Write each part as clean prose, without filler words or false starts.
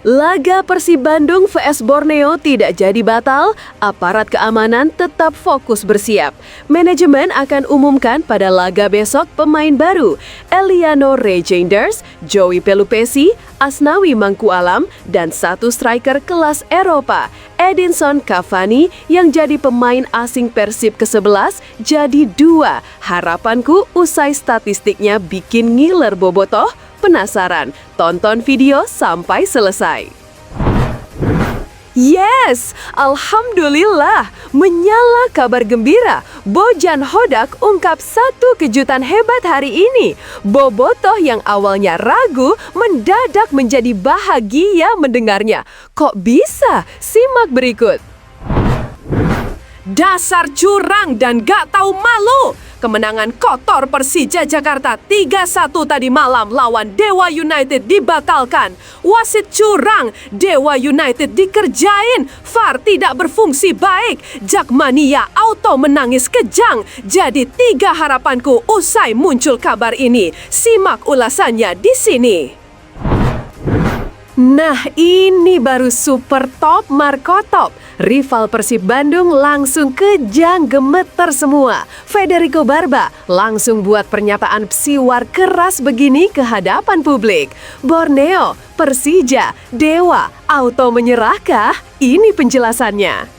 Laga Persib Bandung vs Borneo tidak jadi batal, aparat keamanan tetap fokus bersiap. Manajemen akan umumkan pada laga besok pemain baru, Eliano Reijnders, Joey Pelupesi, Asnawi Mangkualam, dan satu striker kelas Eropa, Edinson Cavani yang jadi pemain asing Persib ke-11 jadi 2. Harapanku usai statistiknya bikin ngiler bobotoh. Penasaran? Tonton video sampai selesai. Yes, alhamdulillah, menyala kabar gembira. Bojan Hodak ungkap satu kejutan hebat hari ini. Bobotoh yang awalnya ragu mendadak menjadi bahagia mendengarnya. Kok bisa? Simak berikut. Dasar curang dan gak tahu malu. Kemenangan kotor Persija Jakarta 3-1 tadi malam lawan Dewa United dibatalkan. Wasit curang, Dewa United dikerjain, VAR tidak berfungsi baik, Jakmania auto menangis kejang. Jadi 3 harapanku usai muncul kabar ini. Simak ulasannya di sini. Nah, ini baru super top Marco Top. Rival Persib Bandung langsung kejang gemeter semua. Federico Barba langsung buat pernyataan psiwar keras begini ke hadapan publik. Borneo, Persija, Dewa, auto menyerahkah? Ini penjelasannya.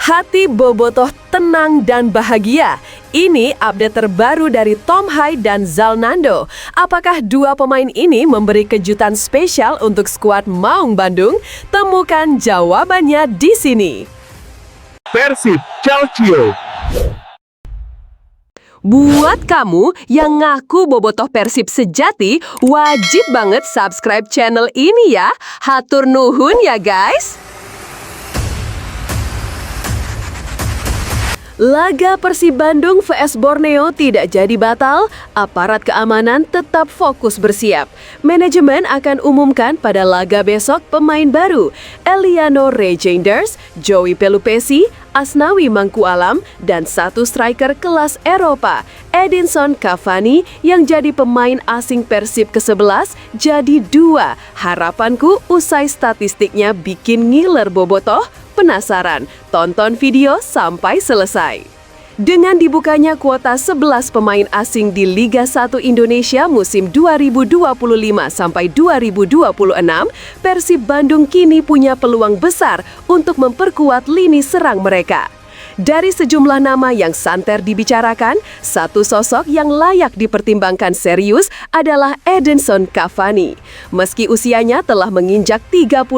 Hati bobotoh tenang dan bahagia. Ini update terbaru dari Tom Hyde dan Zalnando. Apakah 2 pemain ini memberi kejutan spesial untuk skuad Maung Bandung? Temukan jawabannya di sini. Persib Calcio. Buat kamu yang ngaku bobotoh Persib sejati, wajib banget subscribe channel ini ya. Hatur nuhun ya guys. Laga Persib Bandung vs Borneo tidak jadi batal, aparat keamanan tetap fokus bersiap. Manajemen akan umumkan pada laga besok pemain baru, Eliano Reijnders, Joey Pelupesi, Asnawi Mangkualam, dan satu striker kelas Eropa, Edinson Cavani yang jadi pemain asing Persib ke-11 jadi 2. Harapanku usai statistiknya bikin ngiler bobotoh. Penasaran? Tonton video sampai selesai. Dengan dibukanya kuota 11 pemain asing di Liga 1 Indonesia musim 2025 sampai 2026, Persib Bandung kini punya peluang besar untuk memperkuat lini serang mereka. Dari sejumlah nama yang santer dibicarakan, satu sosok yang layak dipertimbangkan serius adalah Edinson Cavani. Meski usianya telah menginjak 38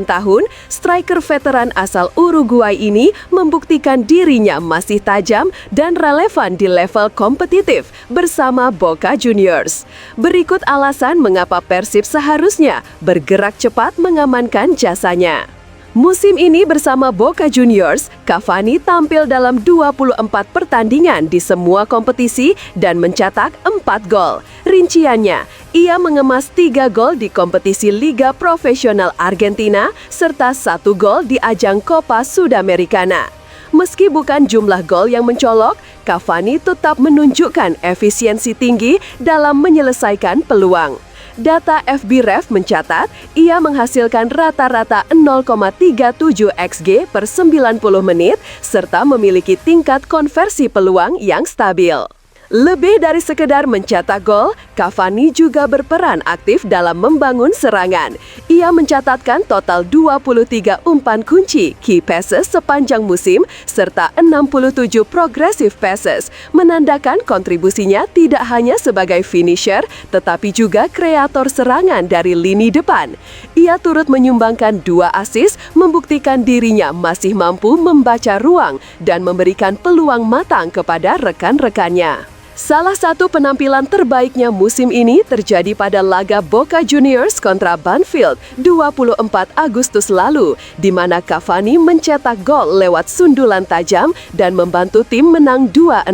tahun, striker veteran asal Uruguay ini membuktikan dirinya masih tajam dan relevan di level kompetitif bersama Boca Juniors. Berikut alasan mengapa Persib seharusnya bergerak cepat mengamankan jasanya. Musim ini bersama Boca Juniors, Cavani tampil dalam 24 pertandingan di semua kompetisi dan mencetak 4 gol. Rinciannya, ia mengemas 3 gol di kompetisi Liga Profesional Argentina serta 1 gol di ajang Copa Sudamericana. Meski bukan jumlah gol yang mencolok, Cavani tetap menunjukkan efisiensi tinggi dalam menyelesaikan peluang. Data FBref mencatat, ia menghasilkan rata-rata 0,37 XG per 90 menit, serta memiliki tingkat konversi peluang yang stabil. Lebih dari sekedar mencetak gol, Cavani juga berperan aktif dalam membangun serangan. Ia mencatatkan total 23 umpan kunci, key passes sepanjang musim, serta 67 progressive passes, menandakan kontribusinya tidak hanya sebagai finisher, tetapi juga kreator serangan dari lini depan. Ia turut menyumbangkan 2 assist, membuktikan dirinya masih mampu membaca ruang dan memberikan peluang matang kepada rekan-rekannya. Salah satu penampilan terbaiknya musim ini terjadi pada laga Boca Juniors kontra Banfield 24 Agustus lalu, di mana Cavani mencetak gol lewat sundulan tajam dan membantu tim menang 2-0.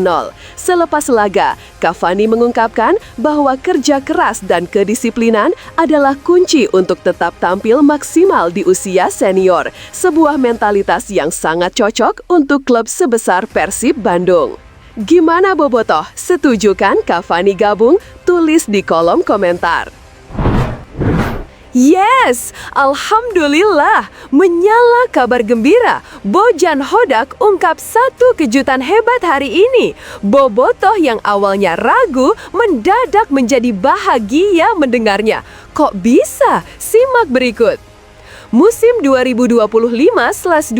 Selepas laga, Cavani mengungkapkan bahwa kerja keras dan kedisiplinan adalah kunci untuk tetap tampil maksimal di usia senior, sebuah mentalitas yang sangat cocok untuk klub sebesar Persib Bandung. Gimana bobotoh? Setuju kan Cavani gabung? Tulis di kolom komentar. Yes, Alhamdulillah, menyala kabar gembira. Bojan Hodak ungkap satu kejutan hebat hari ini. Bobotoh yang awalnya ragu mendadak menjadi bahagia mendengarnya. Kok bisa? Simak berikut. Musim 2025/26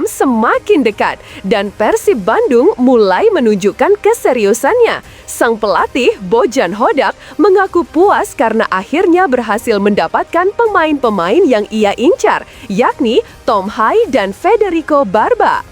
semakin dekat dan Persib Bandung mulai menunjukkan keseriusannya. Sang pelatih Bojan Hodak mengaku puas karena akhirnya berhasil mendapatkan pemain-pemain yang ia incar, yakni Tom Hai dan Federico Barba.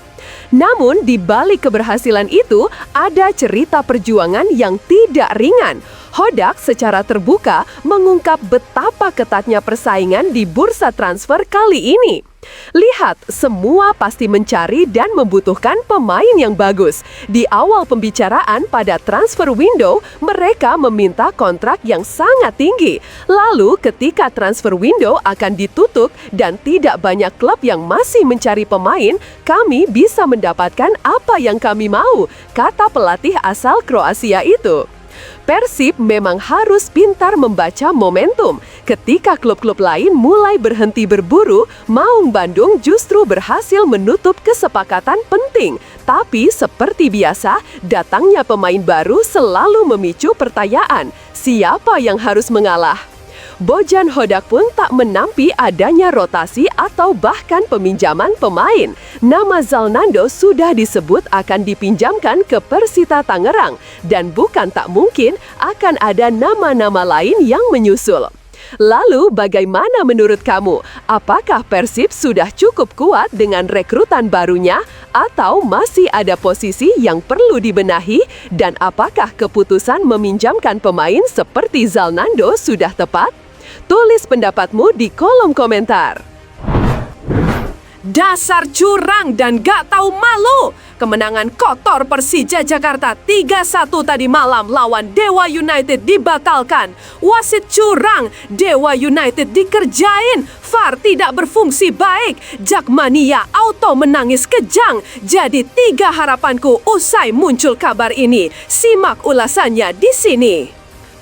Namun di balik keberhasilan itu ada cerita perjuangan yang tidak ringan. Hodak secara terbuka mengungkap betapa ketatnya persaingan di bursa transfer kali ini. Lihat, semua pasti mencari dan membutuhkan pemain yang bagus. Di awal pembicaraan pada transfer window, mereka meminta kontrak yang sangat tinggi. Lalu ketika transfer window akan ditutup dan tidak banyak klub yang masih mencari pemain, kami bisa mendapatkan apa yang kami mau, kata pelatih asal Kroasia itu. Persib memang harus pintar membaca momentum. Ketika klub-klub lain mulai berhenti berburu, Maung Bandung justru berhasil menutup kesepakatan penting. Tapi seperti biasa, datangnya pemain baru selalu memicu pertanyaan, siapa yang harus mengalah? Bojan Hodak pun tak menampi adanya rotasi atau bahkan peminjaman pemain. Nama Zalnando sudah disebut akan dipinjamkan ke Persita Tangerang dan bukan tak mungkin akan ada nama-nama lain yang menyusul. Lalu bagaimana menurut kamu? Apakah Persib sudah cukup kuat dengan rekrutan barunya atau masih ada posisi yang perlu dibenahi? Dan apakah keputusan meminjamkan pemain seperti Zalnando sudah tepat? Tulis pendapatmu di kolom komentar. Dasar curang dan gak tahu malu. Kemenangan kotor Persija Jakarta 3-1 tadi malam lawan Dewa United dibatalkan. Wasit curang, Dewa United dikerjain. VAR tidak berfungsi baik. Jakmania auto menangis kejang. Jadi 3 harapanku usai muncul kabar ini. Simak ulasannya di sini.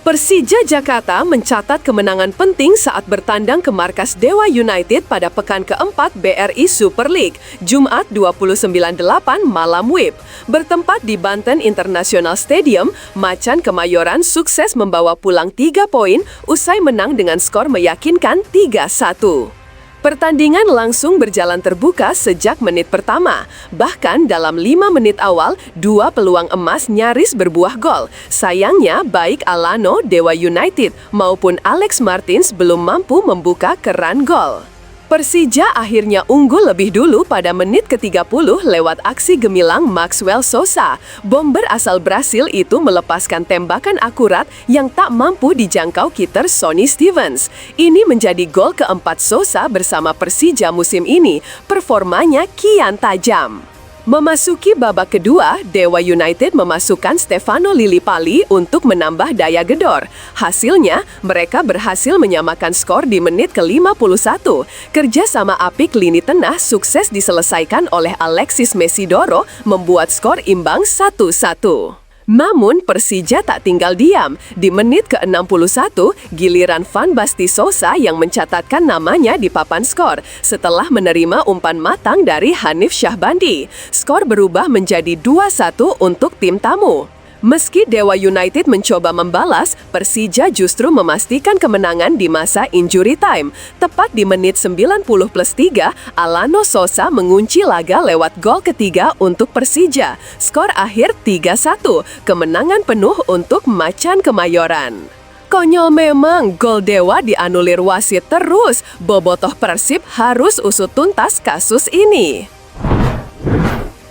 Persija Jakarta mencatat kemenangan penting saat bertandang ke markas Dewa United pada pekan keempat BRI Super League, Jumat 29/8 malam WIB. Bertempat di Banten International Stadium, Macan Kemayoran sukses membawa pulang 3 poin usai menang dengan skor meyakinkan 3-1. Pertandingan langsung berjalan terbuka sejak menit pertama. Bahkan dalam 5 menit awal, 2 peluang emas nyaris berbuah gol. Sayangnya, baik Alano Dewa United maupun Alex Martins belum mampu membuka keran gol. Persija akhirnya unggul lebih dulu pada menit ke-30 lewat aksi gemilang Maxwell Sosa. Bomber asal Brasil itu melepaskan tembakan akurat yang tak mampu dijangkau kiper Sonny Stevens. Ini menjadi gol keempat Sosa bersama Persija musim ini. Performanya kian tajam. Memasuki babak kedua, Dewa United memasukkan Stefano Lillipali untuk menambah daya gedor. Hasilnya, mereka berhasil menyamakan skor di menit ke-51. Kerja sama apik lini tengah sukses diselesaikan oleh Alexis Mesidoro membuat skor imbang 1-1. Namun Persija tak tinggal diam. Di menit ke-61, giliran Van Basten Sosa yang mencatatkan namanya di papan skor setelah menerima umpan matang dari Hanif Syahbandi. Skor berubah menjadi 2-1 untuk tim tamu. Meski Dewa United mencoba membalas, Persija justru memastikan kemenangan di masa injury time. Tepat di menit 90+3, Alano Sosa mengunci laga lewat gol ketiga untuk Persija. Skor akhir 3-1, kemenangan penuh untuk Macan Kemayoran. Konyol memang, gol Dewa dianulir wasit terus. Bobotoh Persib harus usut tuntas kasus ini.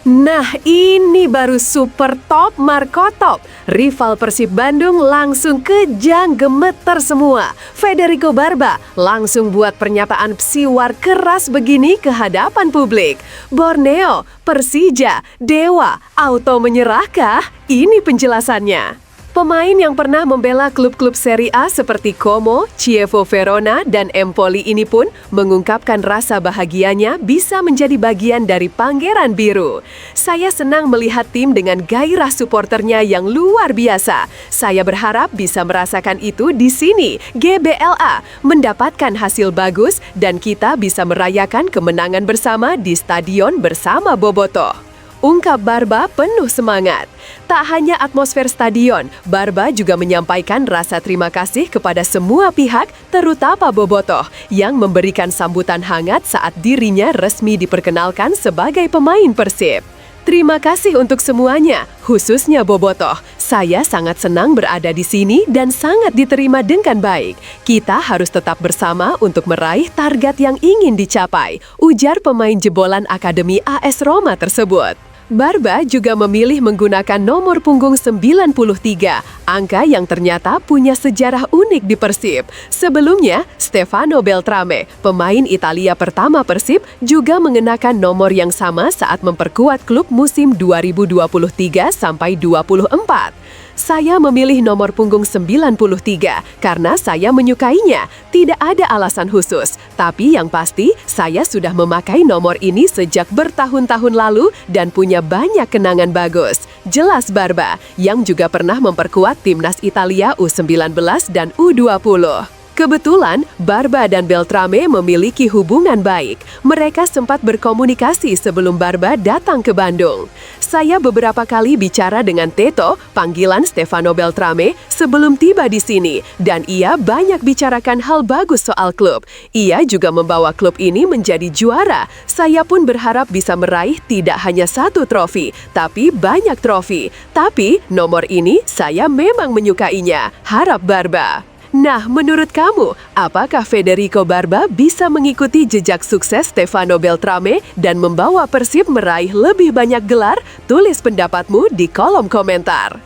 Nah, ini baru super top Marco Top. Rival Persib Bandung langsung kejang gemeter semua. Federico Barba langsung buat pernyataan psiwar keras begini ke hadapan publik. Borneo, Persija, Dewa, auto menyerahkah? Ini penjelasannya. Pemain yang pernah membela klub-klub Serie A seperti Como, Chievo Verona, dan Empoli ini pun mengungkapkan rasa bahagianya bisa menjadi bagian dari Pangeran Biru. Saya senang melihat tim dengan gairah suporternya yang luar biasa. Saya berharap bisa merasakan itu di sini, GBLA, mendapatkan hasil bagus dan kita bisa merayakan kemenangan bersama di stadion bersama Bobotoh. Ungkap Barba penuh semangat. Tak hanya atmosfer stadion, Barba juga menyampaikan rasa terima kasih kepada semua pihak, terutama Bobotoh, yang memberikan sambutan hangat saat dirinya resmi diperkenalkan sebagai pemain Persib. Terima kasih untuk semuanya, khususnya Bobotoh. Saya sangat senang berada di sini dan sangat diterima dengan baik. Kita harus tetap bersama untuk meraih target yang ingin dicapai, ujar pemain jebolan Akademi AS Roma tersebut. Barba juga memilih menggunakan nomor punggung 93, angka yang ternyata punya sejarah unik di Persib. Sebelumnya, Stefano Beltrame, pemain Italia pertama Persib, juga mengenakan nomor yang sama saat memperkuat klub musim 2023-24. Saya memilih nomor punggung 93 karena saya menyukainya. Tidak ada alasan khusus, tapi yang pasti saya sudah memakai nomor ini sejak bertahun-tahun lalu dan punya banyak kenangan bagus. Jelas Barba, yang juga pernah memperkuat timnas Italia U19 dan U20. Kebetulan, Barba dan Beltrame memiliki hubungan baik. Mereka sempat berkomunikasi sebelum Barba datang ke Bandung. Saya beberapa kali bicara dengan Teto, panggilan Stefano Beltrame, sebelum tiba di sini, dan ia banyak bicarakan hal bagus soal klub. Ia juga membawa klub ini menjadi juara. Saya pun berharap bisa meraih tidak hanya satu trofi, tapi banyak trofi. Tapi, nomor ini saya memang menyukainya, harap Barba. Nah, menurut kamu, apakah Federico Barba bisa mengikuti jejak sukses Stefano Beltrame dan membawa Persib meraih lebih banyak gelar? Tulis pendapatmu di kolom komentar.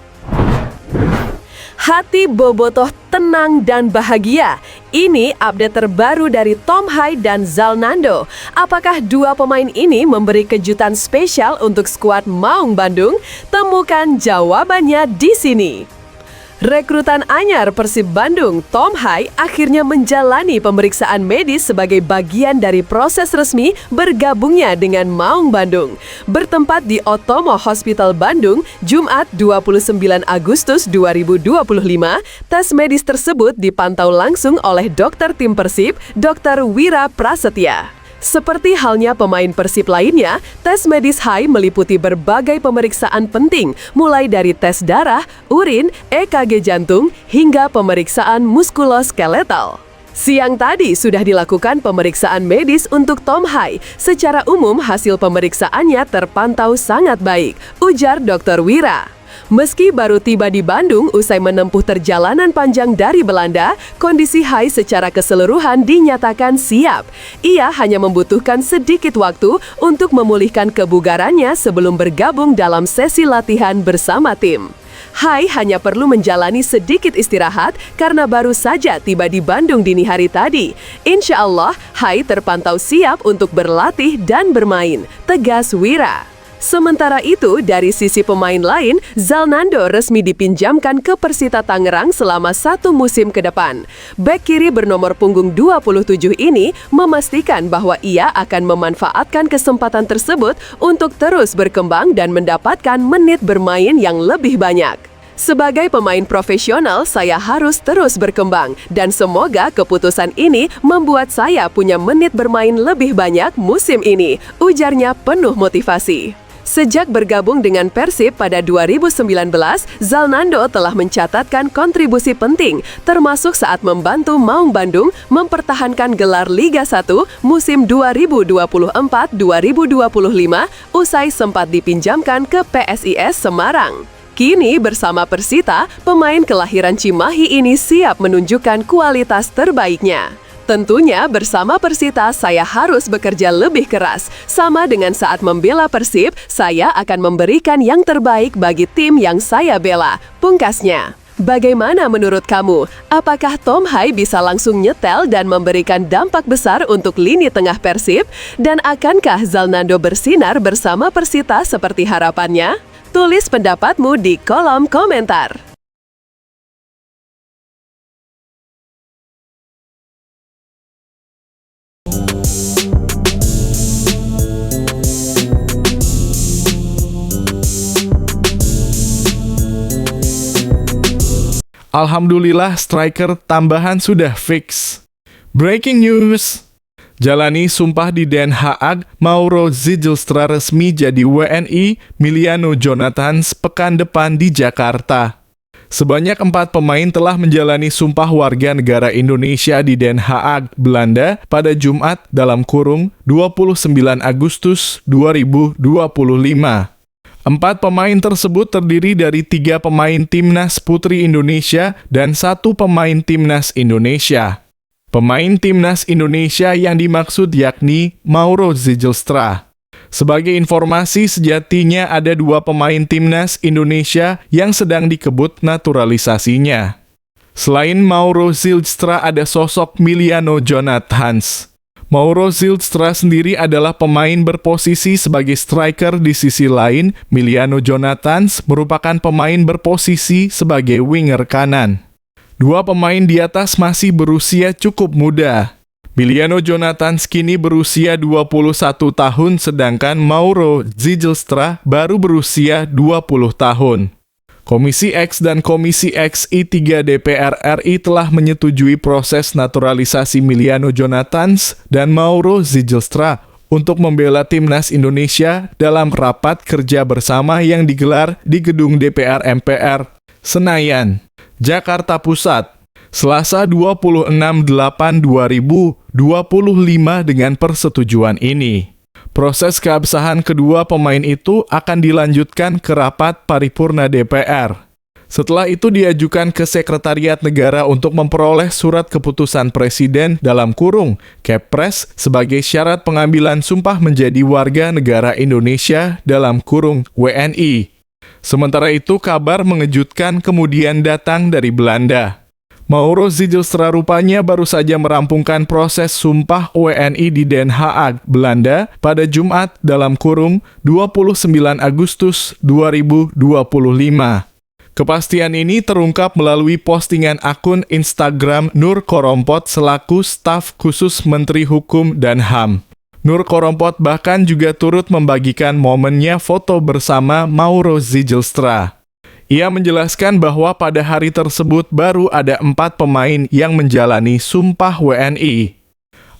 Hati Bobotoh tenang dan bahagia. Ini update terbaru dari Tom Hai dan Zalnando. Apakah dua pemain ini memberi kejutan spesial untuk skuad Maung Bandung? Temukan jawabannya di sini. Rekrutan anyar Persib Bandung, Tom Hai, akhirnya menjalani pemeriksaan medis sebagai bagian dari proses resmi bergabungnya dengan Maung Bandung. Bertempat di Otomo Hospital Bandung, Jumat 29 Agustus 2025, tes medis tersebut dipantau langsung oleh dokter tim Persib, Dr. Wira Prasetya. Seperti halnya pemain Persib lainnya, tes medis Hai meliputi berbagai pemeriksaan penting, mulai dari tes darah, urin, EKG jantung, hingga pemeriksaan muskuloskeletal. Siang tadi sudah dilakukan pemeriksaan medis untuk Tom Hai. Secara umum hasil pemeriksaannya terpantau sangat baik, ujar Dr. Wira. Meski baru tiba di Bandung usai menempuh perjalanan panjang dari Belanda, kondisi Hai secara keseluruhan dinyatakan siap. Ia hanya membutuhkan sedikit waktu untuk memulihkan kebugarannya sebelum bergabung dalam sesi latihan bersama tim. Hai hanya perlu menjalani sedikit istirahat karena baru saja tiba di Bandung dini hari tadi. Insya Allah, Hai terpantau siap untuk berlatih dan bermain, tegas Wira. Sementara itu, dari sisi pemain lain, Zalnando resmi dipinjamkan ke Persita Tangerang selama 1 musim ke depan. Bek kiri bernomor punggung 27 ini memastikan bahwa ia akan memanfaatkan kesempatan tersebut untuk terus berkembang dan mendapatkan menit bermain yang lebih banyak. Sebagai pemain profesional, saya harus terus berkembang dan semoga keputusan ini membuat saya punya menit bermain lebih banyak musim ini, ujarnya penuh motivasi. Sejak bergabung dengan Persib pada 2019, Zalnando telah mencatatkan kontribusi penting, termasuk saat membantu Maung Bandung mempertahankan gelar Liga 1 musim 2024-2025 usai sempat dipinjamkan ke PSIS Semarang. Kini bersama Persita, pemain kelahiran Cimahi ini siap menunjukkan kualitas terbaiknya. Tentunya bersama Persita saya harus bekerja lebih keras. Sama dengan saat membela Persib, saya akan memberikan yang terbaik bagi tim yang saya bela, pungkasnya. Bagaimana menurut kamu? Apakah Tom Hai bisa langsung nyetel dan memberikan dampak besar untuk lini tengah Persib? Dan akankah Zalnando bersinar bersama Persita seperti harapannya? Tulis pendapatmu di kolom komentar. Alhamdulillah striker tambahan sudah fix. Breaking news. Jalani sumpah di Den Haag, Mauro Zijlstra resmi jadi WNI, Miliano Jonathans pekan depan di Jakarta. Sebanyak 4 pemain telah menjalani sumpah warga negara Indonesia di Den Haag, Belanda pada Jumat dalam kurung 29 Agustus 2025. 4 pemain tersebut terdiri dari 3 pemain Timnas Putri Indonesia dan 1 pemain Timnas Indonesia. Pemain Timnas Indonesia yang dimaksud yakni Mauro Zijlstra. Sebagai informasi, sejatinya ada 2 pemain Timnas Indonesia yang sedang dikebut naturalisasinya. Selain Mauro Zijlstra ada sosok Miliano Jonathans. Mauro Zijlstra sendiri adalah pemain berposisi sebagai striker, di sisi lain Miliano Jonathans merupakan pemain berposisi sebagai winger kanan. 2 pemain di atas masih berusia cukup muda. Miliano Jonathans kini berusia 21 tahun sedangkan Mauro Zijlstra baru berusia 20 tahun. Komisi X dan Komisi XI3 DPR RI telah menyetujui proses naturalisasi Miliano Jonathans dan Mauro Zijlstra untuk membela Timnas Indonesia dalam rapat kerja bersama yang digelar di gedung DPR MPR, Senayan, Jakarta Pusat, Selasa 26/8/2025 dengan persetujuan ini. Proses keabsahan kedua pemain itu akan dilanjutkan ke rapat paripurna DPR. Setelah itu diajukan ke Sekretariat Negara untuk memperoleh surat keputusan Presiden dalam kurung Kepres sebagai syarat pengambilan sumpah menjadi warga negara Indonesia dalam kurung WNI. Sementara itu, kabar mengejutkan kemudian datang dari Belanda. Mauro Zijlstra rupanya baru saja merampungkan proses sumpah WNI di Den Haag, Belanda pada Jumat dalam kurung 29 Agustus 2025. Kepastian ini terungkap melalui postingan akun Instagram Nur Korompot selaku staf khusus Menteri Hukum dan HAM. Nur Korompot bahkan juga turut membagikan momennya foto bersama Mauro Zijlstra. Ia menjelaskan bahwa pada hari tersebut baru ada 4 pemain yang menjalani sumpah WNI.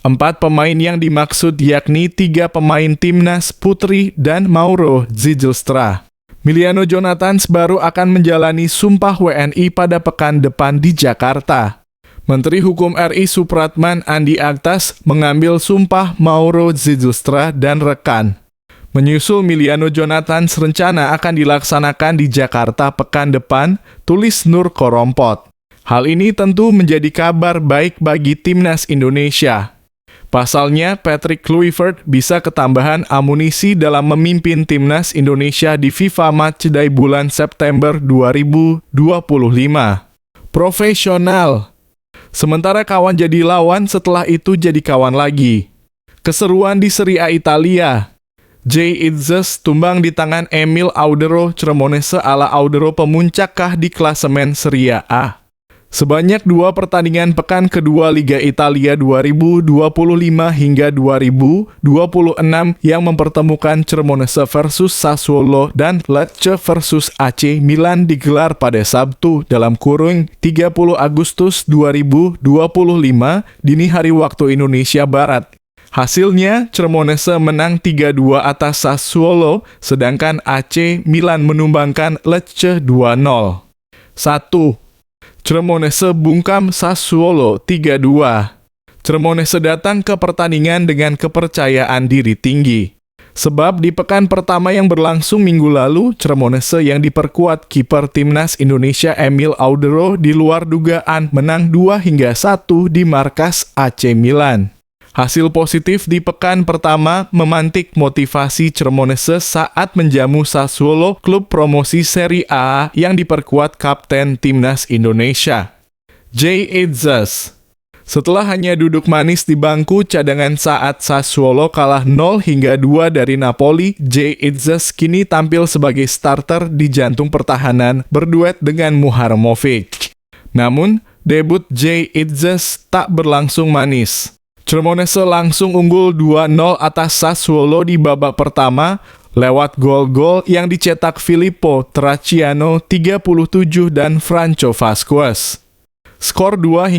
4 pemain yang dimaksud yakni 3 pemain Timnas Putri dan Mauro Zijlstra. Miliano Jonathans baru akan menjalani sumpah WNI pada pekan depan di Jakarta. Menteri Hukum RI Supratman Andi Aktas mengambil sumpah Mauro Zijlstra dan rekan. Menyusul Miliano Jonathans rencana akan dilaksanakan di Jakarta pekan depan, tulis Nur Korompot. Hal ini tentu menjadi kabar baik bagi Timnas Indonesia. Pasalnya, Patrick Kluivert bisa ketambahan amunisi dalam memimpin Timnas Indonesia di FIFA Matchday bulan September 2025. Profesional. Sementara kawan jadi lawan, setelah itu jadi kawan lagi. Keseruan di Serie A Italia. Jay Itzes tumbang di tangan Emil Audero Cremonese ala Audero pemuncakkah di klasemen Serie A. Sebanyak 2 pertandingan pekan kedua Liga Italia 2025 hingga 2026 yang mempertemukan Cremonese versus Sassuolo dan Lecce versus AC Milan digelar pada Sabtu dalam kurung 30 Agustus 2025 dini hari waktu Indonesia Barat. Hasilnya, Cremonese menang 3-2 atas Sassuolo, sedangkan AC Milan menumbangkan Lecce 2-0. 1. Cremonese bungkam Sassuolo 3-2. Cremonese datang ke pertandingan dengan kepercayaan diri tinggi. Sebab di pekan pertama yang berlangsung minggu lalu, Cremonese yang diperkuat kiper Timnas Indonesia Emil Audero di luar dugaan menang 2-1 di markas AC Milan. Hasil positif di pekan pertama memantik motivasi Cremonese saat menjamu Sassuolo, klub promosi Serie A yang diperkuat kapten Timnas Indonesia. Jay Itzes. Setelah hanya duduk manis di bangku cadangan saat Sassuolo kalah 0-2 dari Napoli, Jay Itzes kini tampil sebagai starter di jantung pertahanan berduet dengan Muharremowicz. Namun, debut Jay Itzes tak berlangsung manis. Cremonese langsung unggul 2-0 atas Sassuolo di babak pertama, lewat gol-gol yang dicetak Filippo Terracciano 37 dan Franco Vasquez. Skor 2-0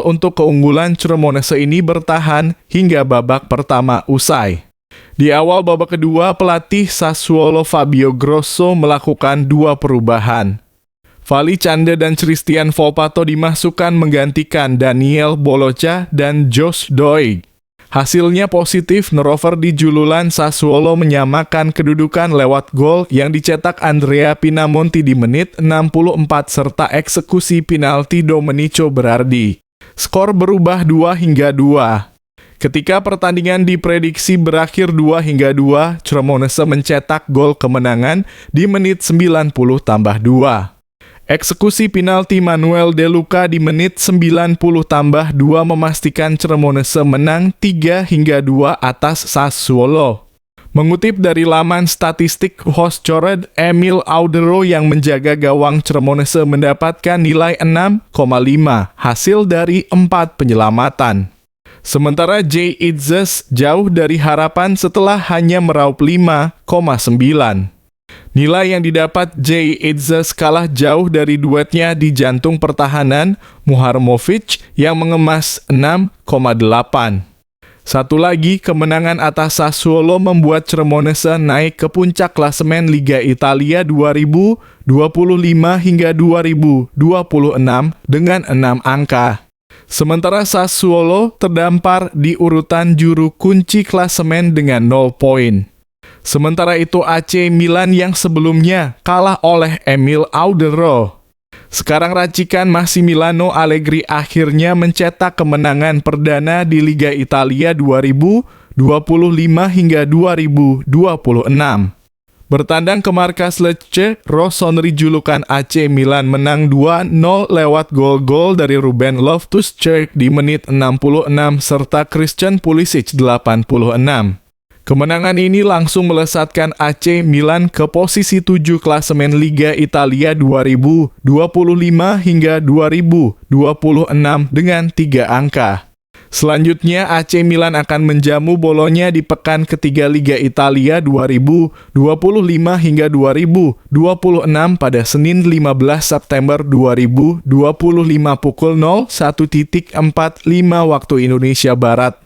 untuk keunggulan Cremonese ini bertahan hingga babak pertama usai. Di awal babak kedua, pelatih Sassuolo Fabio Grosso melakukan 2 perubahan. Vali Cande dan Christian Volpato dimasukkan menggantikan Daniel Boloca dan Josh Doig. Hasilnya positif, Nerover di jululan Sassuolo menyamakan kedudukan lewat gol yang dicetak Andrea Pinamonti di menit 64 serta eksekusi penalti Domenico Berardi. Skor berubah 2-2. Ketika pertandingan diprediksi berakhir 2-2, Cremonese mencetak gol kemenangan di menit 90 tambah 2. Eksekusi penalti Manuel De Luca di menit 90 tambah 2 memastikan Cremonese menang 3-2 atas Sassuolo. Mengutip dari laman statistik Hoscored, Emil Audero yang menjaga gawang Cremonese mendapatkan nilai 6,5 hasil dari 4 penyelamatan. Sementara Jay Itzes jauh dari harapan setelah hanya meraup 5,9. Nilai yang didapat Jay Itzes kalah jauh dari duetnya di jantung pertahanan Muharmovic yang mengemas 6,8. Satu lagi, kemenangan atas Sassuolo membuat Cremonese naik ke puncak klasemen Liga Italia 2025 hingga 2026 dengan 6 angka. Sementara Sassuolo terdampar di urutan juru kunci klasemen dengan 0 poin. Sementara itu AC Milan yang sebelumnya kalah oleh Emil Audero. Sekarang racikan Massimiliano Allegri akhirnya mencetak kemenangan perdana di Liga Italia 2025 hingga 2026. Bertandang ke markas Lecce, Rossoneri julukan AC Milan menang 2-0 lewat gol-gol dari Ruben Loftus-Cheek di menit 66 serta Christian Pulisic 86. Kemenangan ini langsung melesatkan AC Milan ke posisi 7 klasemen Liga Italia 2025 hingga 2026 dengan 3 angka. Selanjutnya, AC Milan akan menjamu Bolonya di pekan ketiga Liga Italia 2025 hingga 2026 pada Senin 15 September 2025 pukul 01.45 waktu Indonesia Barat.